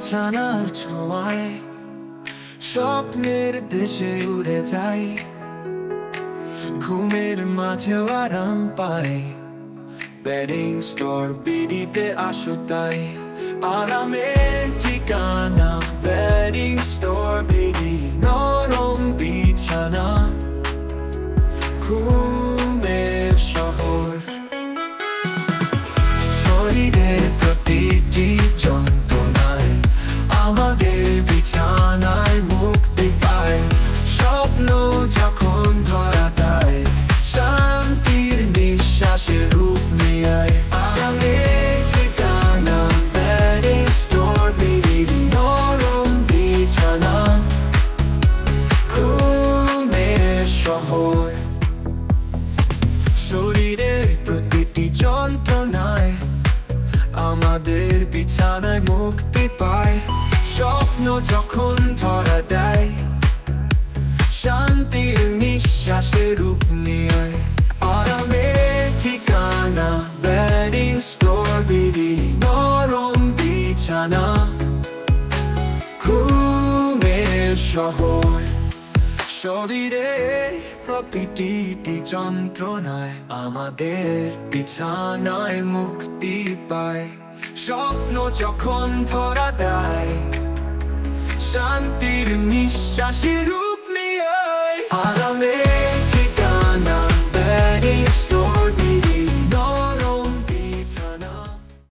বিছানার ছোঁয়ায় স্বপ্নের দেশে উড়ে যাই, ঘুমের মাঝেও আরাম পাই। বেডিং স্টোর বিডিতে আসো তাই, আরামের ঠিকানা বেডিং স্টোর বিডি। নরম বিছানা, ঘুমের শহর, শরীরের প্রতিটি যন্ত্রণায় আমাদের বিছানায় মুক্তি পায়। স্বপ্ন যখন ধরা দেয়, শান্তির নিঃশ্বাসের রূপ নেয়। আরামের ঠিকানা বেডিং স্টোর বিডি। নরম বিছানা, ঘুমের শহর, শরীরের প্রতিটি যন্ত্রণায় আমাদের বিছানায় মুক্তি পায়। স্বপ্ন যখন ধরা দেয়, শান্তির নিঃশ্বাসের রূপ নেয়। আরামের ঠিকানা বেডিং স্টোর বিডি। নরম বিছানা, ঘুমের শহর, শরীরের প্রতিটি যন্ত্রণায় আমাদের বিছানায় মুক্তি পায়। স্বপ্ন যখন ধরা দেয়, শান্তির নিঃশ্বাসের রূপ নেয়। আরামে